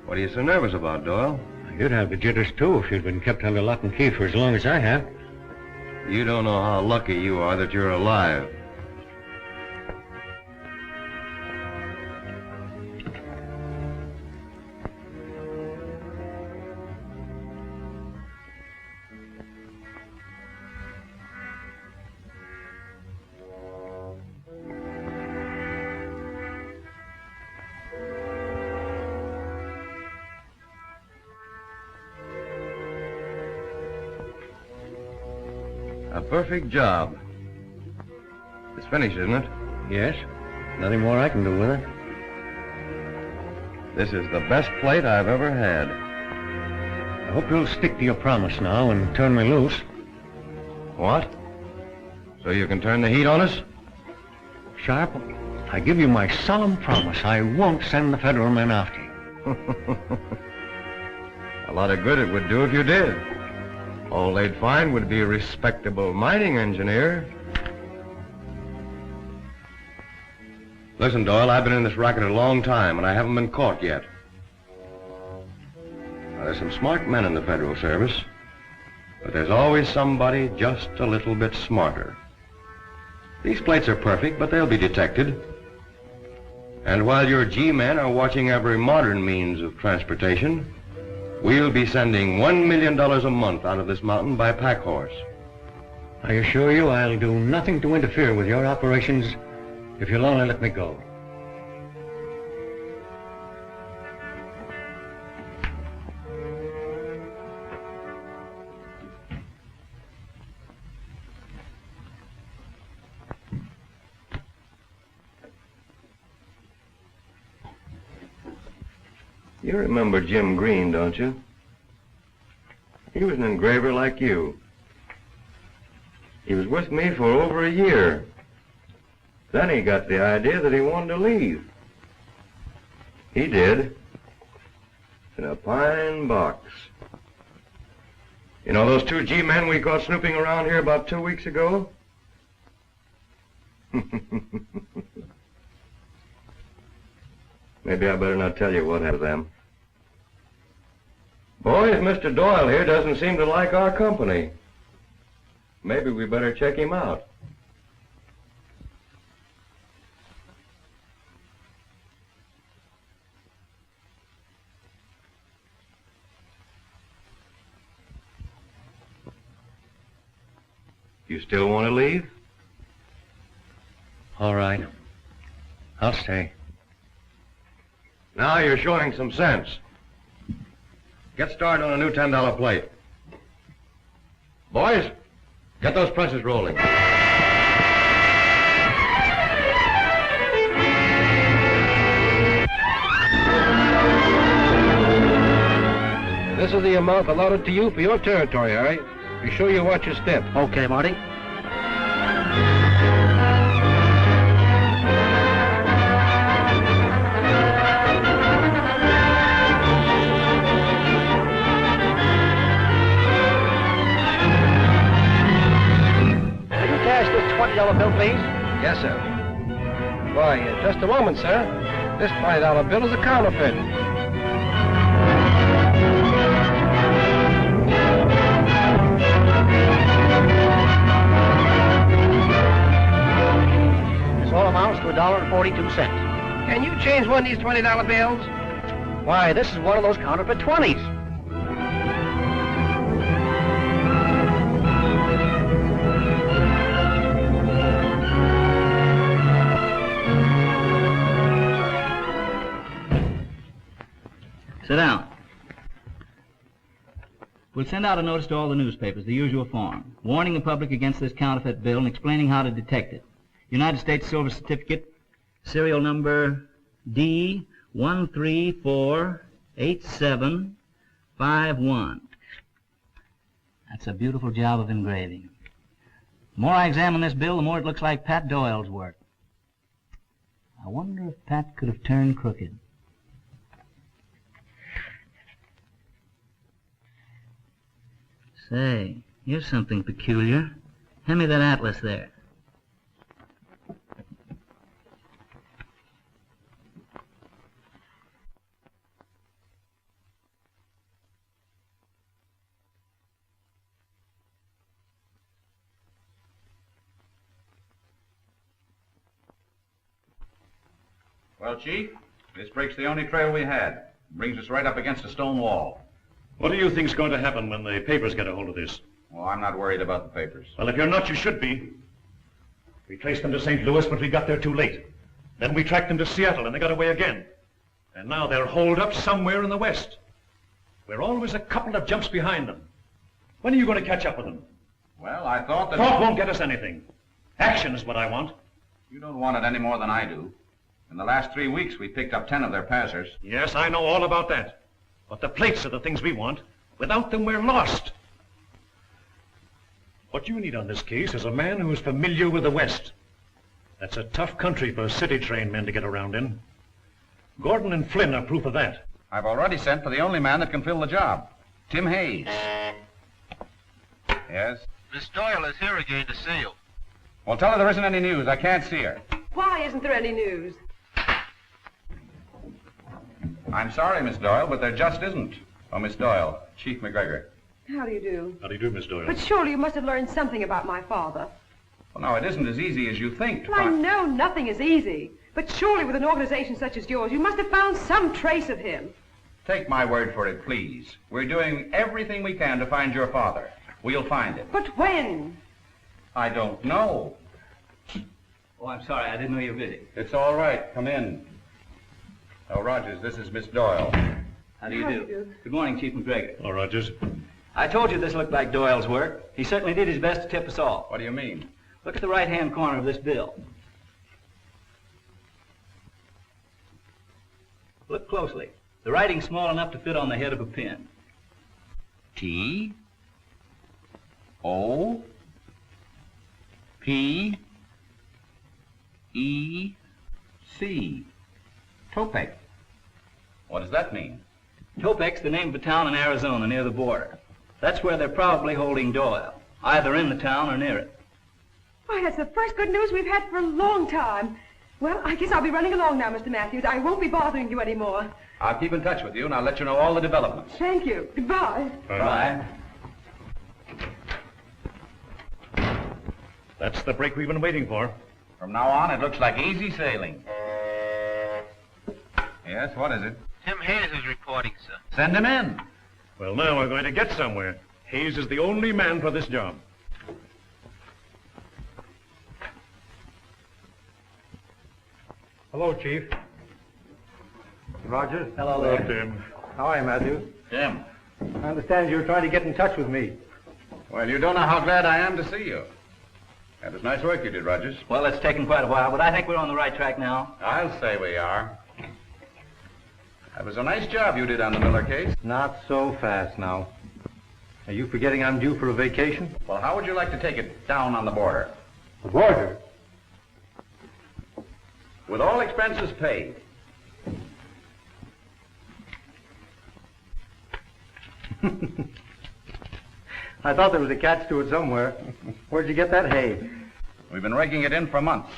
What are you so nervous about, Doyle? You'd have the jitters, too, if you'd been kept under lock and key for as long as I have. You don't know how lucky you are that you're alive. A perfect job. It's finished, isn't it? Yes. Nothing more I can do with it. This is the best plate I've ever had. I hope you'll stick to your promise now and turn me loose. What? So you can turn the heat on us? Sharp, I give you my solemn promise I won't send the federal men after you. A lot of good it would do if you did. All they'd find would be a respectable mining engineer. Listen, Doyle, I've been in this racket a long time, and I haven't been caught yet. Now, there's some smart men in the Federal Service, but there's always somebody just a little bit smarter. These plates are perfect, but they'll be detected. And while your G-men are watching every modern means of transportation, we'll be sending $1 million a month out of this mountain by pack horse. I assure you I'll do nothing to interfere with your operations if you'll only let me go. You remember Jim Green, don't you? He was an engraver like you. He was with me for over a year. Then he got the idea that he wanted to leave. He did. In a pine box. You know those two G-men we caught snooping around here about 2 weeks ago? Maybe I better not tell you what happened to them. Boys, Mr. Doyle here doesn't seem to like our company. Maybe we better check him out. You still want to leave? All right. I'll stay. Now you're showing some sense. Get started on a new $10 plate. Boys, get those presses rolling. This is the amount allotted to you for your territory, Harry. Be sure you watch your step. Okay, Marty. $20 bill, please? Yes, sir. Why, just a moment, sir. This $20 bill is a counterfeit. This all amounts to $1.42. Can you change one of these $20 bills? Why, this is one of those counterfeit 20s. Sit down. We'll send out a notice to all the newspapers, the usual form, warning the public against this counterfeit bill and explaining how to detect it. United States Silver Certificate, serial number D1348751. That's a beautiful job of engraving. The more I examine this bill, the more it looks like Pat Doyle's work. I wonder if Pat could have turned crooked. Say, here's something peculiar. Hand me that atlas there. Well, Chief, this breaks the only trail we had. Brings us right up against a stone wall. What do you think's going to happen when the papers get a hold of this? Well, I'm not worried about the papers. Well, if you're not, you should be. We traced them to St. Louis, but we got there too late. Then we tracked them to Seattle, and they got away again. And now they're holed up somewhere in the West. We're always a couple of jumps behind them. When are you going to catch up with them? Well, I thought that... Talk won't get us anything. Action is what I want. You don't want it any more than I do. In the last 3 weeks, we picked up 10 of their passers. Yes, I know all about that. But the plates are the things we want. Without them, we're lost. What you need on this case is a man who's familiar with the West. That's a tough country for city-trained men to get around in. Gordon and Flynn are proof of that. I've already sent for the only man that can fill the job, Tim Hayes. Yes? Miss Doyle is here again to see you. Well, tell her there isn't any news. I can't see her. Why isn't there any news? I'm sorry, Miss Doyle, but there just isn't. Oh, Miss Doyle, Chief McGregor. How do you do? How do you do, Miss Doyle? But surely you must have learned something about my father. Well, no, it isn't as easy as you think to Well, I find... know nothing is easy. But surely with an organization such as yours, you must have found some trace of him. Take my word for it, please. We're doing everything we can to find your father. We'll find him. But when? I don't know. Oh, I'm sorry. I didn't know you were busy. It's all right. Come in. Oh, Rogers, this is Miss Doyle. How do you How do? do you do? Good morning, Chief McGregor. Oh, Rogers. I told you this looked like Doyle's work. He certainly did his best to tip us off. What do you mean? Look at the right-hand corner of this bill. Look closely. The writing's small enough to fit on the head of a pen. T O P E C. Topek. What does that mean? Topek's the name of a town in Arizona near the border. That's where they're probably holding Doyle, either in the town or near it. Why, that's the first good news we've had for a long time. Well, I guess I'll be running along now, Mr. Matthews. I won't be bothering you anymore. I'll keep in touch with you, and I'll let you know all the developments. Thank you. Goodbye. Bye. That's the break we've been waiting for. From now on, it looks like easy sailing. Yes, what is it? Tim Hayes is reporting, sir. Send him in. Well, now we're going to get somewhere. Hayes is the only man for this job. Hello, Chief. Rogers. Hello Hello, there. Tim. How are you, Matthew? Tim. I understand you're trying to get in touch with me. Well, you don't know how glad I am to see you. That was nice work you did, Rogers. Well, it's taken quite a while, but I think we're on the right track now. I'll say we are. That was a nice job you did on the Miller case. Not so fast now. Are you forgetting I'm due for a vacation? Well, how would you like to take it down on the border? The border? With all expenses paid. I thought there was a catch to it somewhere. Where'd you get that hay? We've been raking it in for months.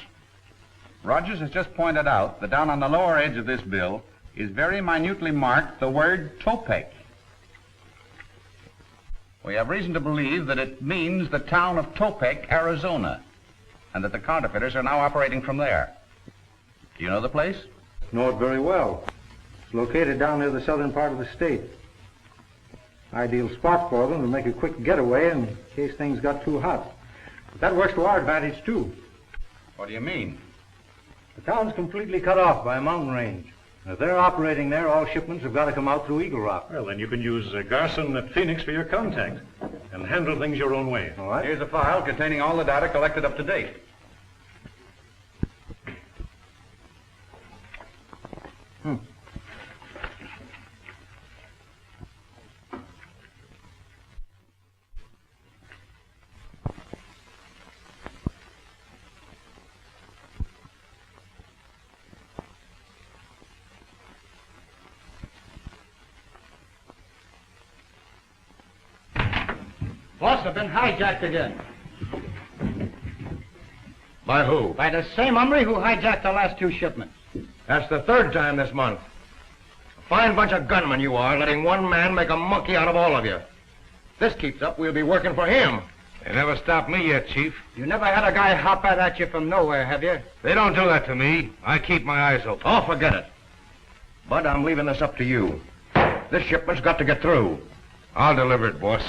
Rogers has just pointed out that down on the lower edge of this bill is very minutely marked the word Topek. We have reason to believe that it means the town of Topek, Arizona, and that the counterfeiters are now operating from there. Do you know the place? Know it very well. It's located down near the southern part of the state. Ideal spot for them to make a quick getaway in case things got too hot. But that works to our advantage, too. What do you mean? The town's completely cut off by a mountain range. If they're operating there, all shipments have got to come out through Eagle Rock. Well, then you can use Garson at Phoenix for your contact and handle things your own way. All right? Here's a file containing all the data collected up to date. Boss, have been hijacked again. By who? By the same hombre who hijacked the last 2 shipments. That's the 3rd time this month. A fine bunch of gunmen you are, letting one man make a monkey out of all of you. If this keeps up, we'll be working for him. They never stopped me yet, Chief. You never had a guy hop out at you from nowhere, have you? They don't do that to me. I keep my eyes open. Oh, forget it. Bud, I'm leaving this up to you. This shipment's got to get through. I'll deliver it, boss.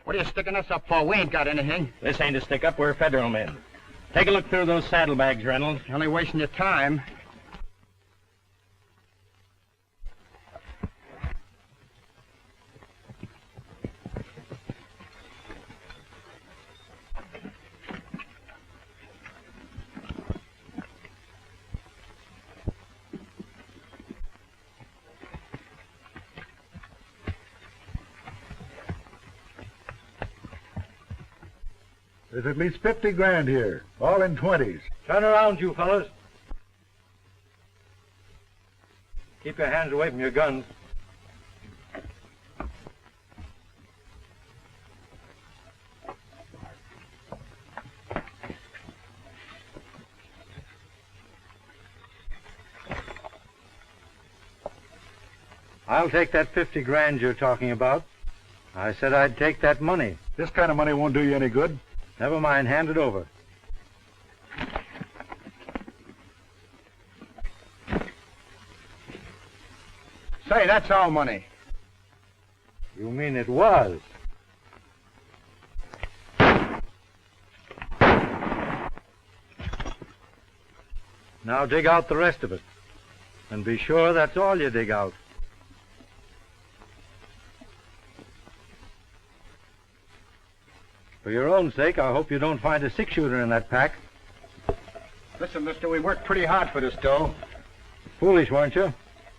What are you sticking us up for? We ain't got anything. This ain't a stick-up. We're federal men. Take a look through those saddlebags, Reynolds. You're only wasting your time. There's at least 50 grand here, all in 20s. Turn around, you fellas. Keep your hands away from your guns. I'll take that 50 grand you're talking about. I said I'd take that money. This kind of money won't do you any good. Never mind, hand it over. Say, that's our money. You mean it was? Now dig out the rest of it. And be sure that's all you dig out. For your own sake, I hope you don't find a six-shooter in that pack. Listen, mister, we worked pretty hard for this dough. Foolish, weren't you?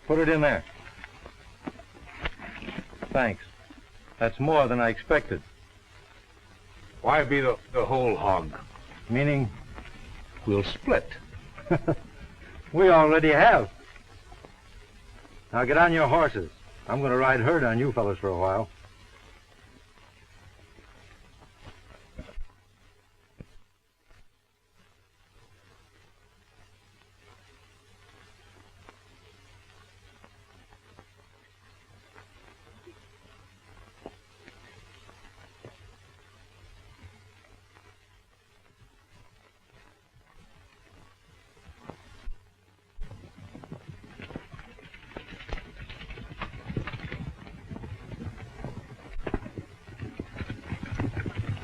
Put it in there. Thanks. That's more than I expected. Why be the whole hog? Meaning? We'll split. We already have. Now get on your horses. I'm going to ride herd on you fellas for a while.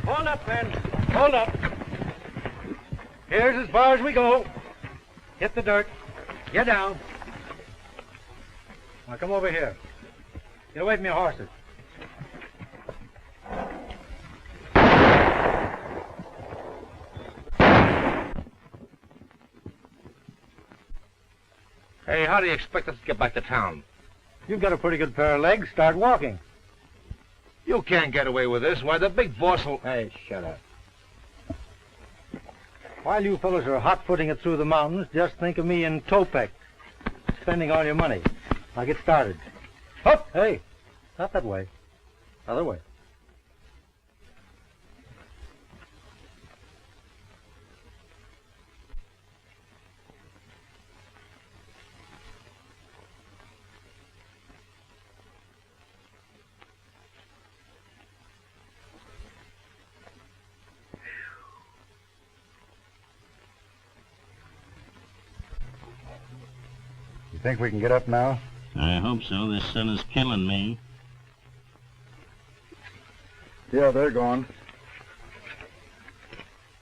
Hold up, men. Hold up. Here's as far as we go. Hit the dirt. Get down. Now come over here. Get away from your horses. Hey, how do you expect us to get back to town? You've got a pretty good pair of legs. Start walking. You can't get away with this. Why, the big boss will... Hey, shut up. While you fellas are hot-footing it through the mountains, just think of me in Topek, spending all your money. Now get started. Up! Hey, not that way. Other way. You think we can get up now? I hope so. This sun is killing me. Yeah, they're gone.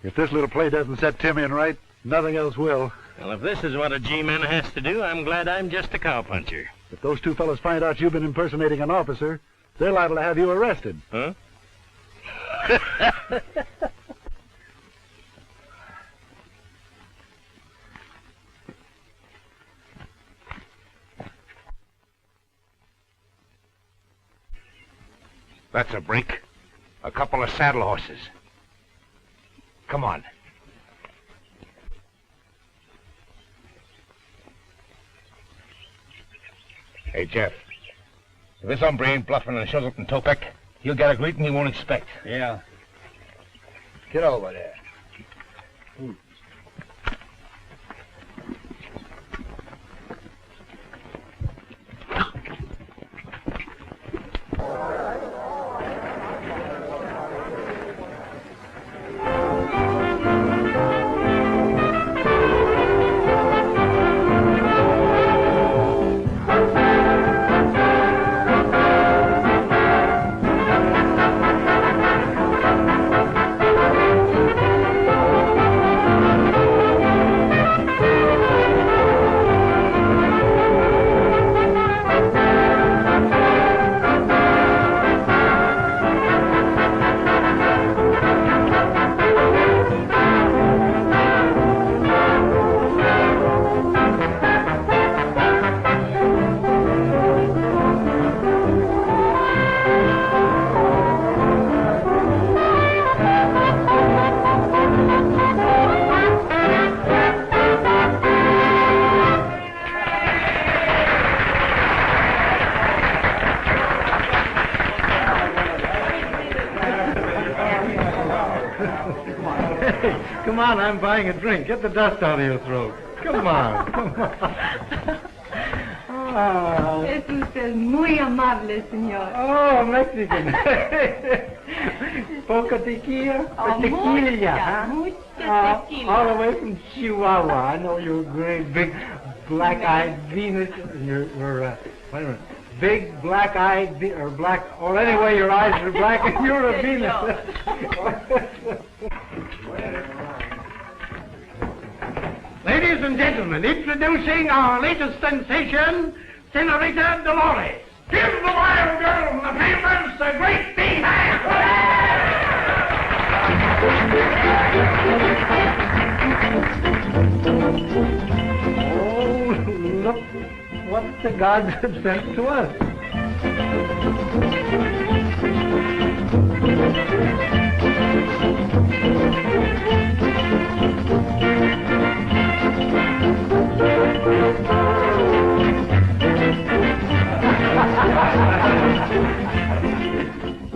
If this little play doesn't set Tim in right, nothing else will. Well, if this is what a G-man has to do, I'm glad I'm just a cowpuncher. If those two fellas find out you've been impersonating an officer, they're liable to have you arrested. Huh? That's a break. A couple of saddle horses. Come on. Hey, Jeff. If this hombre ain't bluffing and shows up in Topek, he'll get a greeting he won't expect. Yeah. Get over there. Come on, I'm buying a drink. Get the dust out of your throat. Come on, come on. Oh, Es usted muy amable, señor. oh Mexican. Poco tequila? Oh, Tequila, huh? mucha tequila. All the way from Chihuahua. I know you're a great big black-eyed Venus. You're wait a minute. Big black-eyed, or black, or anyway, your eyes are black and you're a Venus. Ladies and gentlemen, introducing our latest sensation, Senorita Dolores. Give the wild girl in the papers a great big hand! Oh, look what the gods have sent to us.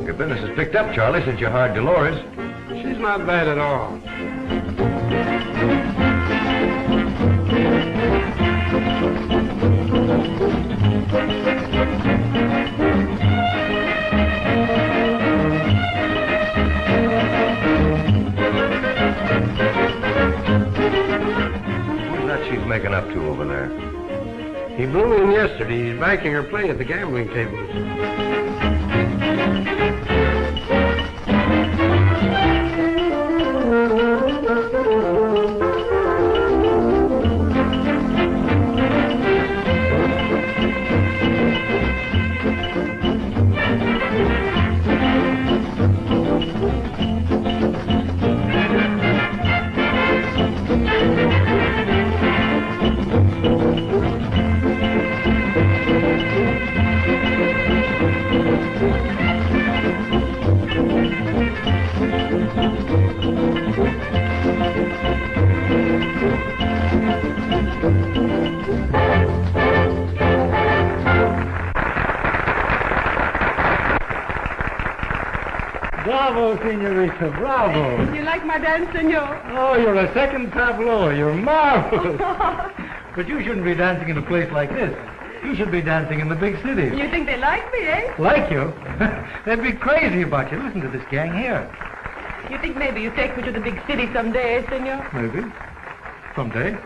Your business has picked up, Charlie, since you hired Dolores. She's not bad at all. Who's that she's making up to over there? He blew in yesterday. He's backing her play at the gambling tables. Bravo, senorita, bravo. You like my dance, senor? Oh, you're a second tableau. You're marvelous. But you shouldn't be dancing in a place like this. You should be dancing in the big cities. You think they like me, eh? Like you? They'd be crazy about you. Listen to this gang here. You think maybe you take me to the big city someday, eh, senor? Maybe. Someday.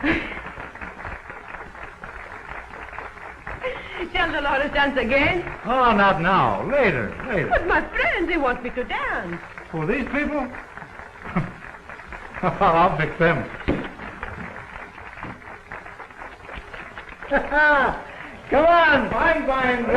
Shall Dolores dance again? Oh, not now. Later. But my friends, they want me to dance. For these people? I'll fix them. Come on, fine, Rick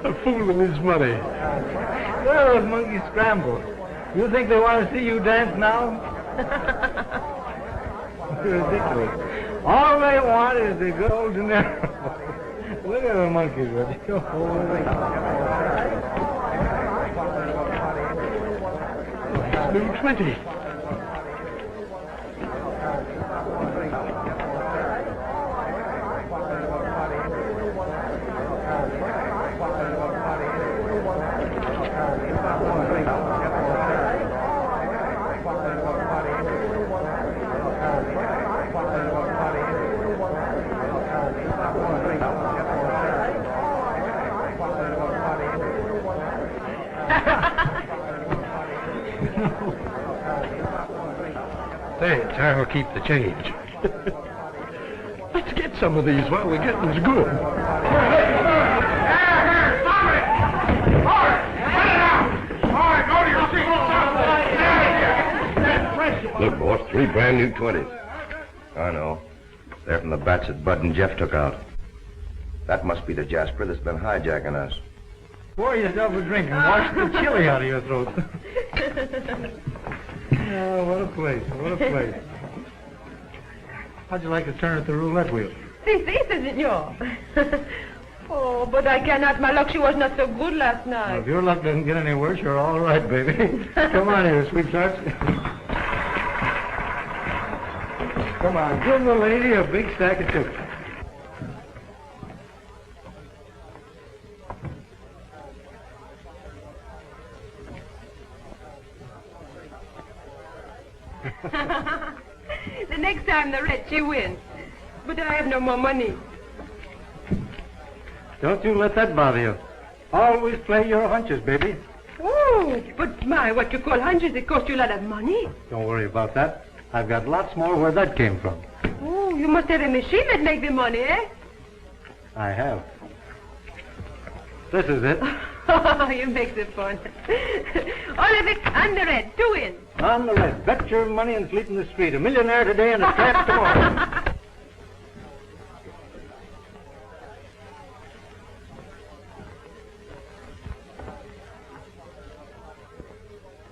A fool and his money. Well, those monkeys scrambled. You think they want to see you dance now? Ridiculous. All they want is the good old dinero. Look at the monkeys, would you? New 20. Thanks, I'll keep the change. Let's get some of these while the getting's good. Look, boss, 3 brand new 20s. I know. They're from the bats that Bud and Jeff took out. That must be the Jasper that's been hijacking us. Pour yourself a drink and wash the chili out of your throat. Oh, what a place, what a place. How'd you like to turn at the roulette wheel? Si, senor. Oh, but I cannot. My luck, she was not so good last night. Well, if your luck doesn't get any worse, you're all right, baby. Come on here, sweethearts. Come on, give the lady a big stack of chips. The next time the red, she wins. But I have no more money. Don't you let that bother you. Always play your hunches, baby. Oh, but my, what you call hunches, it cost you a lot of money. Don't worry about that. I've got lots more where that came from. Oh, you must have a machine that makes the money, eh? I have. This is it. Oh, you make it fun. All of it on the red, 2 wins. On the red. Bet your money and sleep in the street. A millionaire today and a trap tomorrow.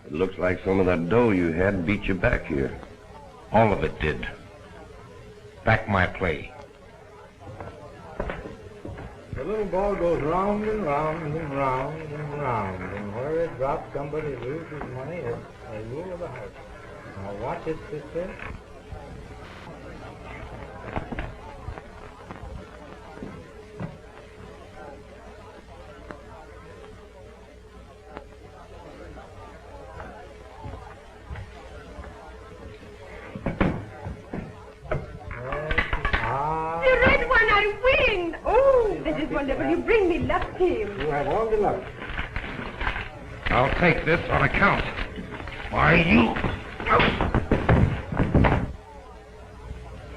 It looks like some of that dough you had beat you back here. All of it did. Back my play. The little ball goes round and round and round and round. And where it drops, somebody loses money. It's a rule of the house. Now watch it, sister. The red one, I win. Oh, this is wonderful. You bring me luck, Tim. You have all the luck. I'll take this on account. Why, you...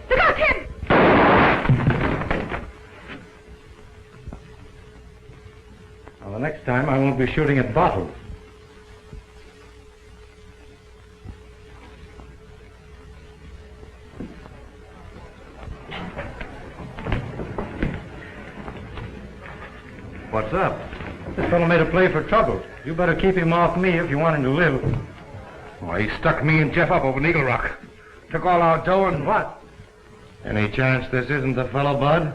Look out, Tim! Well, the next time I won't be shooting at bottles. What's up? This fellow made a play for trouble. You better keep him off me if you want him to live. Why, he stuck me and Jeff up over Eagle Rock. Took all our dough and... What? Any chance this isn't the fellow, Bud?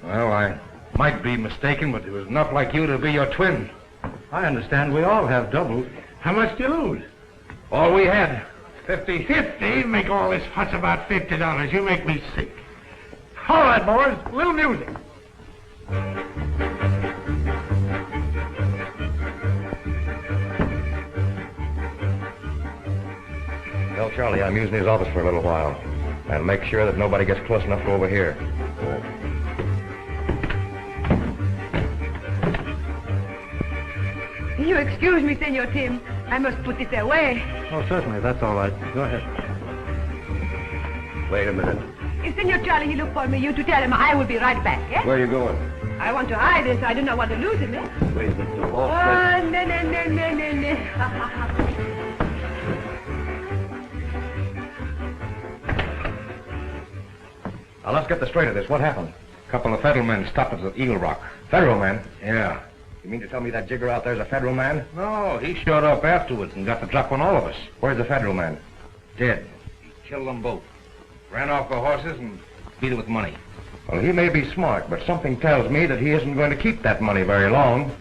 Well, I Might be mistaken, but it was enough like you to be your twin. I understand we all have doubles. How much do you lose? All we had, 50. 50? Make all this fuss about $50. You make me sick. All right, boys. A little music. Tell Charlie I'm using his office for a little while. And make sure that nobody gets close enough to overhear. You excuse me, Senor Tim. I must put this away. Oh, certainly. That's all right. Go ahead. Wait a minute. If Senor Charlie, he look for me, you to tell him I will be right back, eh? Where are you going? I want to hide this. I do not want to lose him, eh? Wait, the Oh, no. Now, let's get the straight of this. What happened? A couple of federal men stopped us at Eagle Rock. Federal man? Yeah. You mean to tell me that jigger out there's a federal man? No, he showed up afterwards and got the drop on all of us. Where's the federal man? Dead. He killed them both. Ran off the horses and beat it with money. Well, he may be smart, but something tells me that he isn't going to keep that money very long.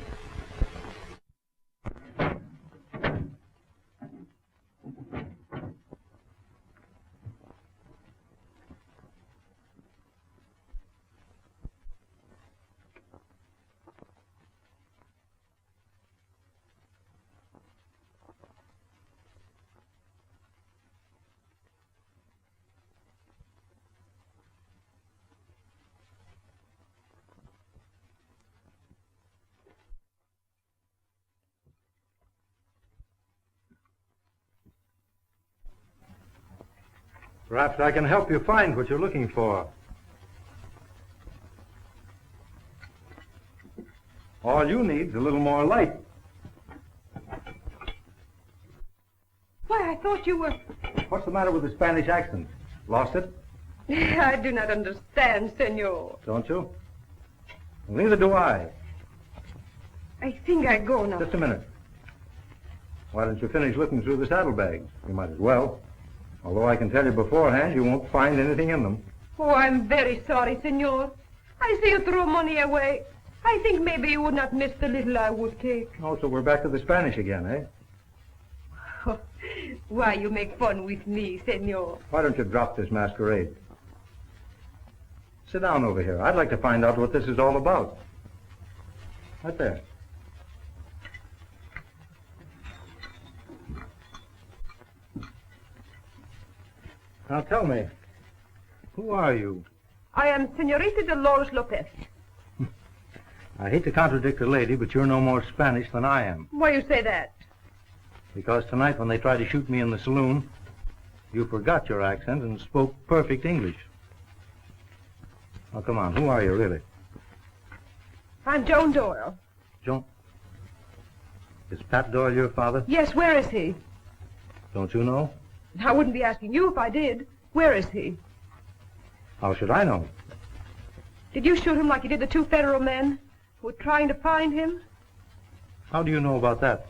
Perhaps I can help you find what you're looking for. All you need is a little more light. Why, I thought you were... What's the matter with the Spanish accent? Lost it? I do not understand, Senor. Don't you? Well, neither do I. I think I go now. Just a minute. Why don't you finish looking through the saddlebags? You might as well. Although I can tell you beforehand, you won't find anything in them. Oh, I'm very sorry, Senor. I see you throw money away. I think maybe you would not miss the little I would take. Oh, so we're back to the Spanish again, eh? Oh, why, you make fun with me, Senor. Why don't you drop this masquerade? Sit down over here. I'd like to find out what this is all about. Right there. Now tell me, who are you? I am Senorita Dolores Lopez. I hate to contradict a lady, but you're no more Spanish than I am. Why you say that? Because tonight when they tried to shoot me in the saloon, you forgot your accent and spoke perfect English. Now come on, who are you really? I'm Joan Doyle. Joan? Is Pat Doyle your father? Yes, where is he? Don't you know? I wouldn't be asking you if I did. Where is he? How should I know? Did you shoot him like you did the two federal men who were trying to find him? How do you know about that?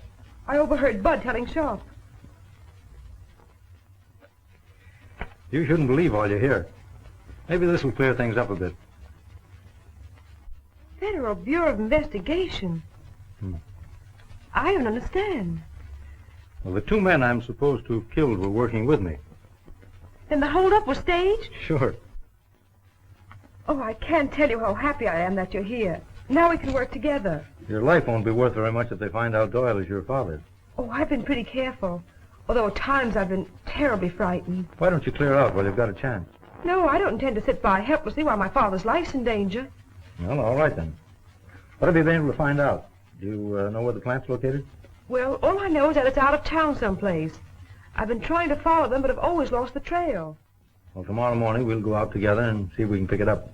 I overheard Bud telling Sharp. You shouldn't believe all you hear. Maybe this will clear things up a bit. Federal Bureau of Investigation? I don't understand. Well, the two men I'm supposed to have killed were working with me. Then the holdup was staged? Sure. Oh, I can't tell you how happy I am that you're here. Now we can work together. Your life won't be worth very much if they find out Doyle is your father. Oh, I've been pretty careful. Although at times I've been terribly frightened. Why don't you clear out while you've got a chance? No, I don't intend to sit by helplessly while my father's life's in danger. Well, all right then. What have you been able to find out? Do you know where the plant's located? Well, all I know is that it's out of town someplace. I've been trying to follow them, but have always lost the trail. Well, tomorrow morning we'll go out together and see if we can pick it up.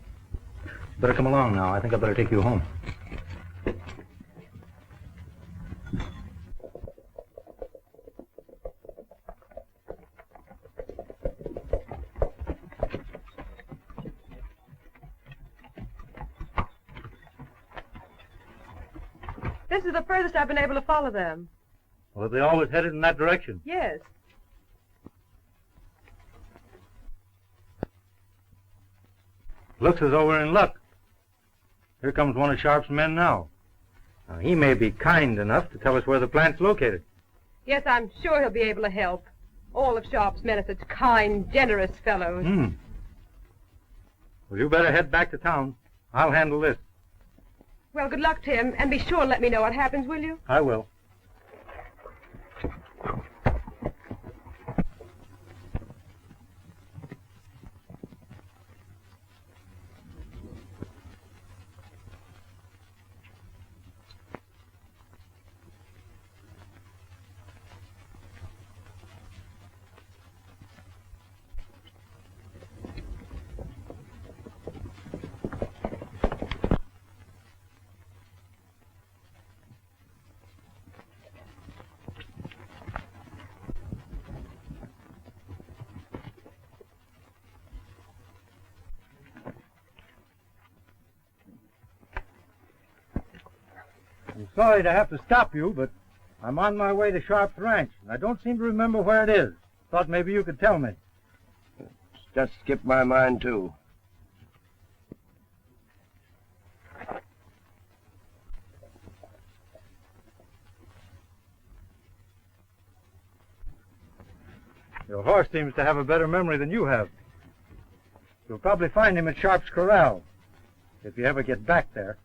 Better come along now. I think I better take you home. This is the furthest I've been able to follow them. Well, they always headed in that direction. Yes. Looks as though we're in luck. Here comes one of Sharp's men now. Now, he may be kind enough to tell us where the plant's located. Yes, I'm sure he'll be able to help. All of Sharp's men are such kind, generous fellows. Well, you better head back to town. I'll handle this. Well, good luck, Tim, and be sure to let me know what happens, will you? I will. I'm sorry to have to stop you, but I'm on my way to Sharp's ranch, and I don't seem to remember where it is. Thought maybe you could tell me. Just skipped my mind, too. Your horse seems to have a better memory than you have. You'll probably find him at Sharp's corral, if you ever get back there.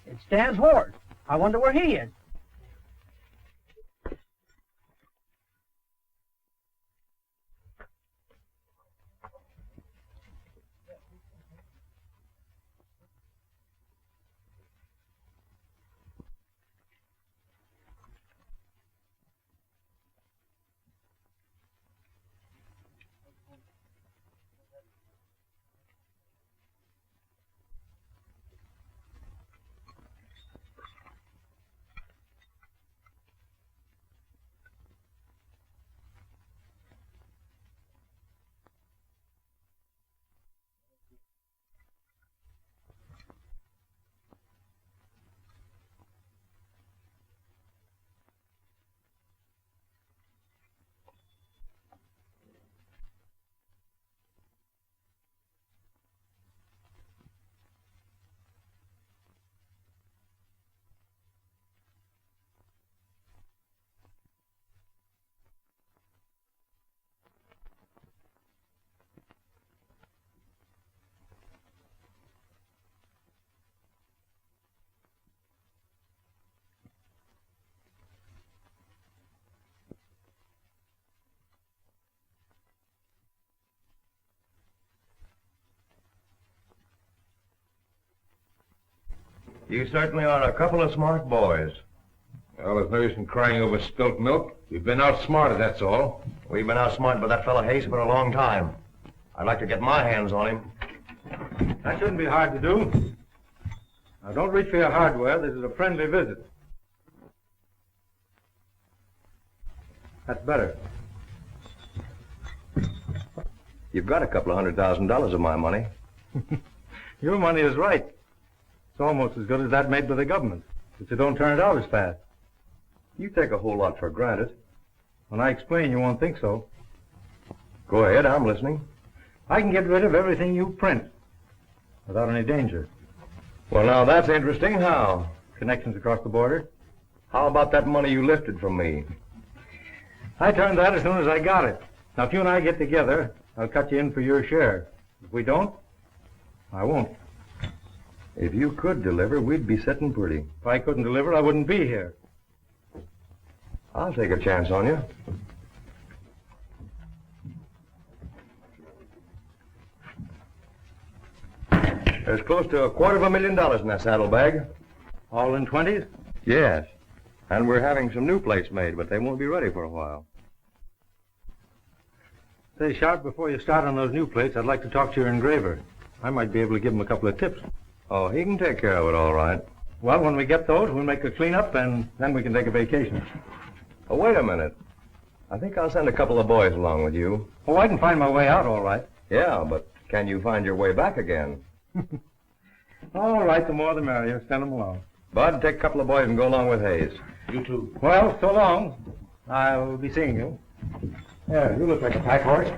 It's Stan's horse. I wonder where he is. You certainly are a couple of smart boys. Well, there's no use in crying over spilt milk. You've been outsmarted, that's all. We've been outsmarted by that fellow Hayes for a long time. I'd like to get my hands on him. That shouldn't be hard to do. Now, don't reach for your hardware. This is a friendly visit. That's better. You've got a couple of $100,000 of my money. Your money is right. It's almost as good as that made by the government, but you don't turn it out as fast. You take a whole lot for granted. When I explain, you won't think so. Go ahead, I'm listening. I can get rid of everything you print without any danger. Well, now, that's interesting. How? Connections across the border. How about that money you lifted from me? I turned that as soon as I got it. Now, if you and I get together, I'll cut you in for your share. If we don't, I won't. If you could deliver, we'd be sitting pretty. If I couldn't deliver, I wouldn't be here. I'll take a chance on you. There's close to $250,000 in that saddlebag. All in 20s? Yes. And we're having some new plates made, but they won't be ready for a while. Say, Sharp, before you start on those new plates, I'd like to talk to your engraver. I might be able to give him a couple of tips. Oh, he can take care of it all right. Well, when we get those, we'll make a cleanup, and then we can take a vacation. Oh, wait a minute. I think I'll send a couple of boys along with you. Oh, I can find my way out all right. Yeah, but can you find your way back again? All right, the more the merrier. Send them along. Bud, take a couple of boys and go along with Hayes. You too. Well, so long. I'll be seeing you. Yeah, you look like a pack horse.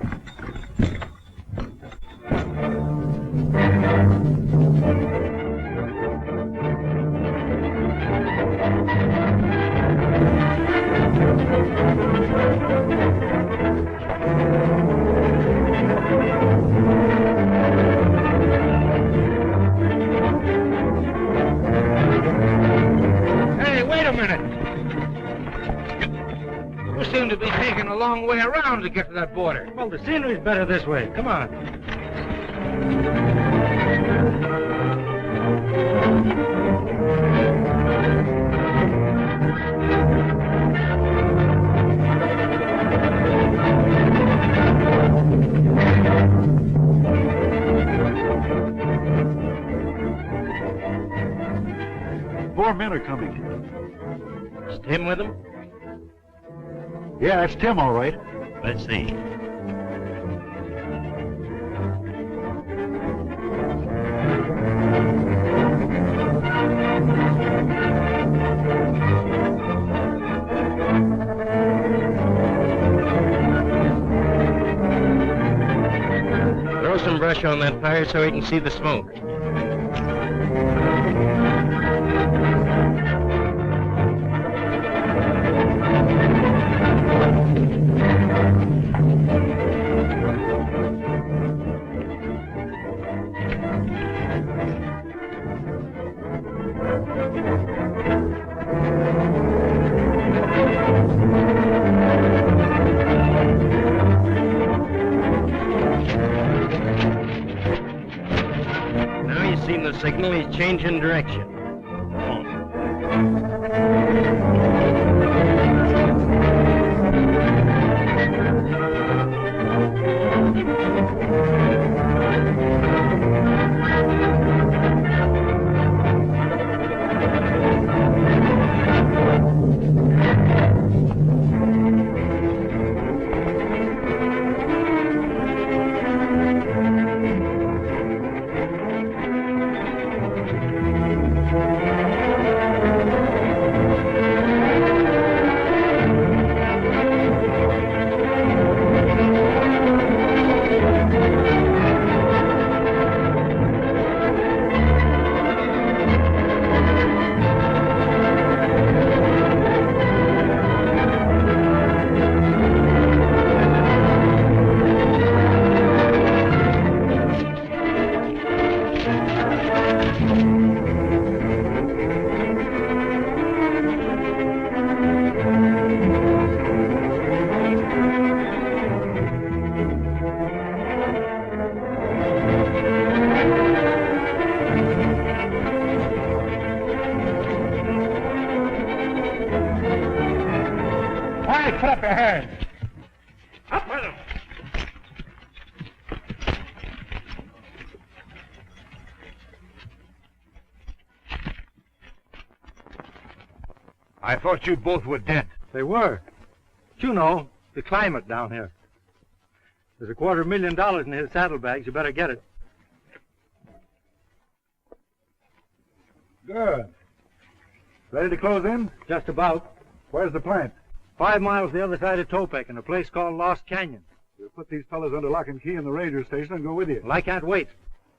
Hey, wait a minute. You seem to be taking a long way around to get to that border. Well, the scenery's better this way. Come on. Four men are coming. Is Tim with him? Yeah, it's Tim, all right. Let's see. Throw some brush on that fire so he can see the smoke. Signal, he's changing direction. Put up your hands. Up with them. I thought you both were dead. They were. But you know, the climate down here. There's $250,000 in his saddlebags. You better get it. Good. Ready to close in? Just about. Where's the plant? 5 miles the other side of Topek in a place called Lost Canyon. We'll put these fellas under lock and key in the ranger station and go with you. Well, I can't wait.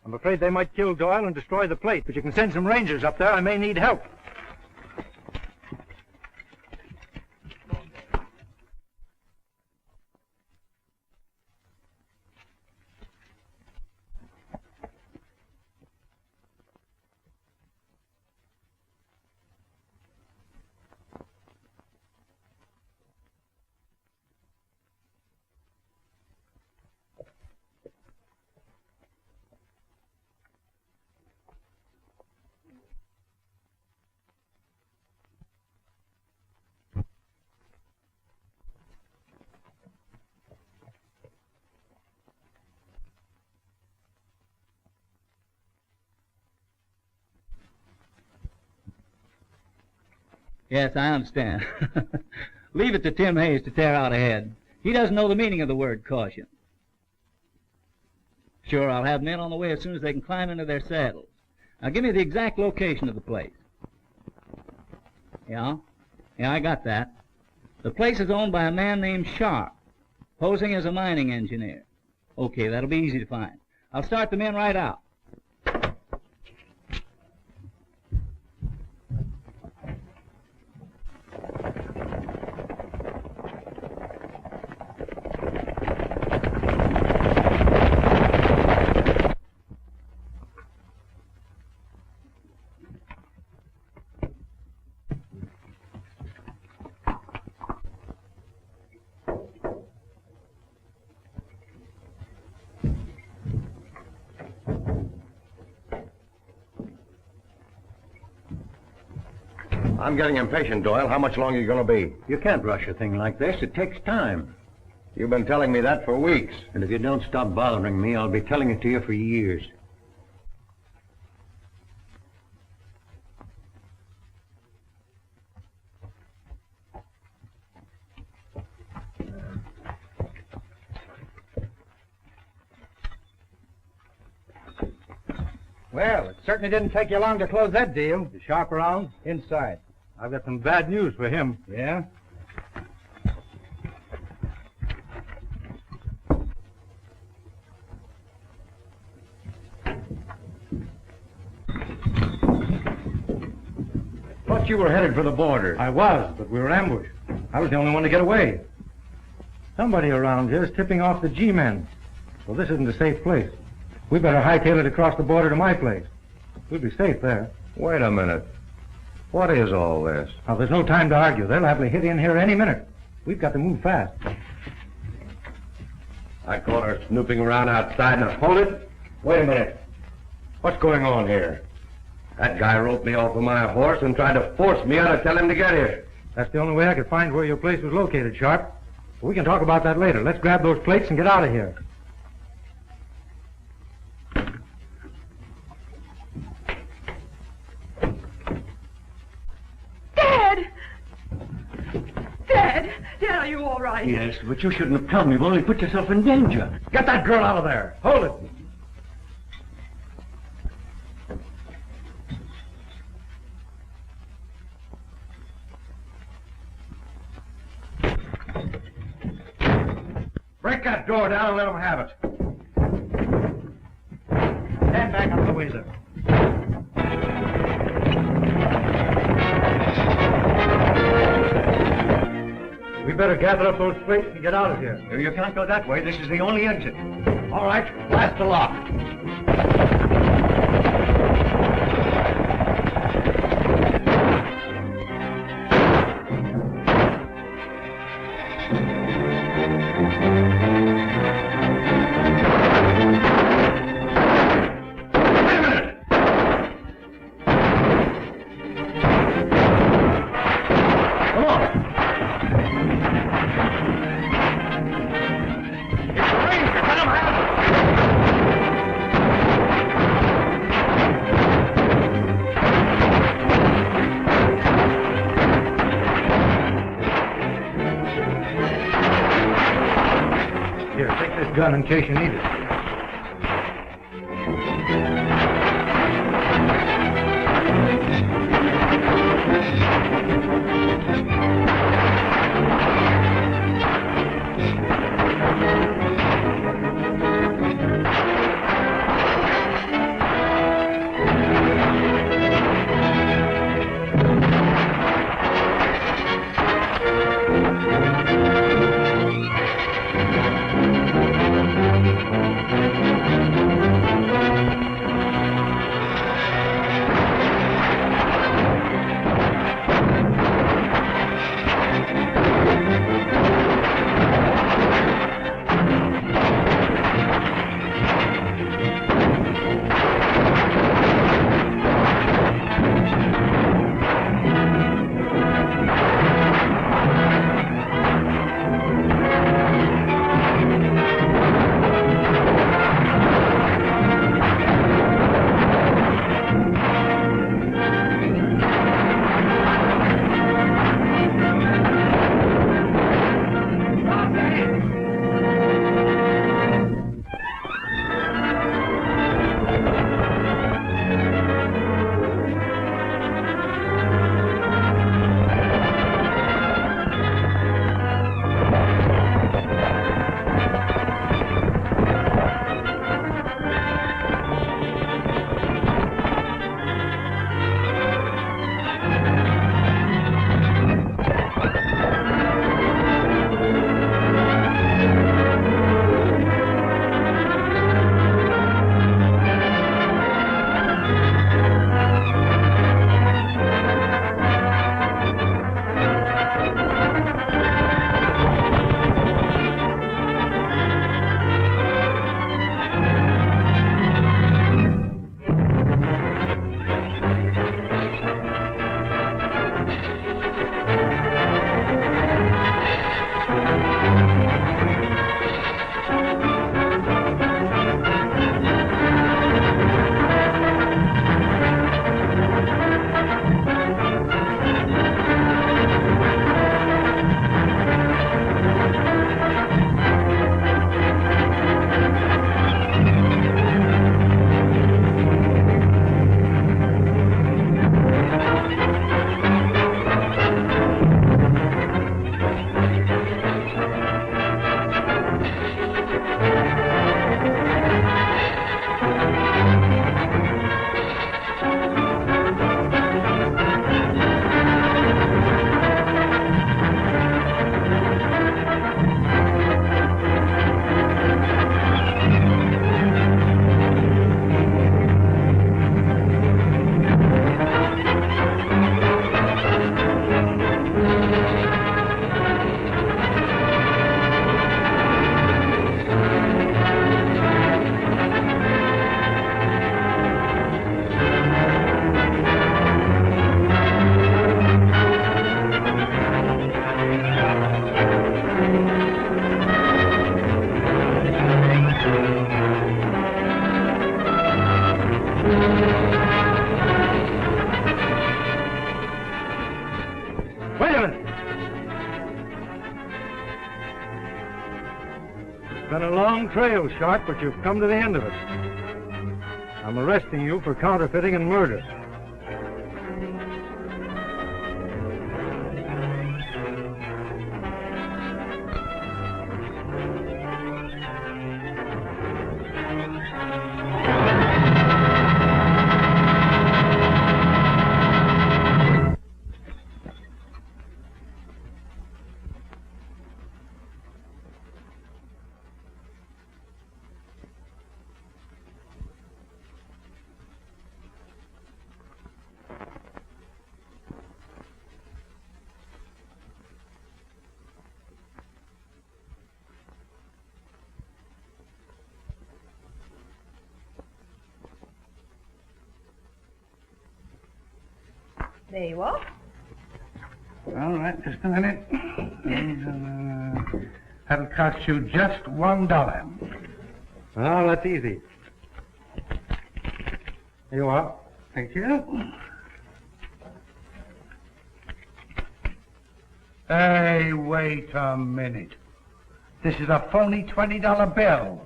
I'm afraid they might kill Doyle and destroy the plate, but you can send some rangers up there. I may need help. Yes, I understand. Leave it to Tim Hayes to tear out ahead. He doesn't know the meaning of the word caution. Sure, I'll have men on the way as soon as they can climb into their saddles. Now, give me the exact location of the place. Yeah, I got that. The place is owned by a man named Sharp, posing as a mining engineer. Okay, that'll be easy to find. I'll start the men right out. I'm getting impatient, Doyle. How much longer are you going to be? You can't rush a thing like this. It takes time. You've been telling me that for weeks. And if you don't stop bothering me, I'll be telling it to you for years. Well, it certainly didn't take you long to close that deal. The Sharp around? Inside. I've got some bad news for him. Yeah? Thought you were headed for the border. I was, but we were ambushed. I was the only one to get away. Somebody around here is tipping off the G-men. Well, this isn't a safe place. We better hightail it across the border to my place. We'll be safe there. Wait a minute. What is all this? Now, there's no time to argue. They'll have to hit in here any minute. We've got to move fast. I caught her snooping around outside. Now, hold it. Wait a minute. What's going on here? That guy roped me off of my horse and tried to force me out to tell him to get here. That's the only way I could find where your place was located, Sharp. But we can talk about that later. Let's grab those plates and get out of here. Dad, are you all right? Yes, but you shouldn't have told me. You've only put yourself in danger. Get that girl out of there. Hold it. Break that door down and let them have it. Stand back out of the way there. We better gather up those plates and get out of here. You can't go that way. This is the only exit. All right, blast the lock. Gun in case you need it. It's been a long trail, Sharp, but you've come to the end of it. I'm arresting you for counterfeiting and murder. There you are. All right, just a minute. That'll cost you just $1. Oh, that's easy. Here you are. Thank you. Hey, wait a minute. This is a phony $20 bill.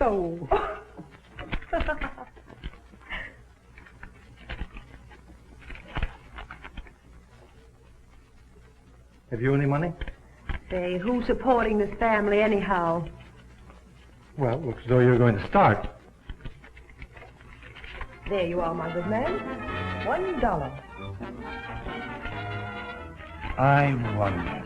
Oh. Have you any money? Say, who's supporting this family anyhow? Well, looks as though you're going to start. There you are, my good man. $1. I wonder.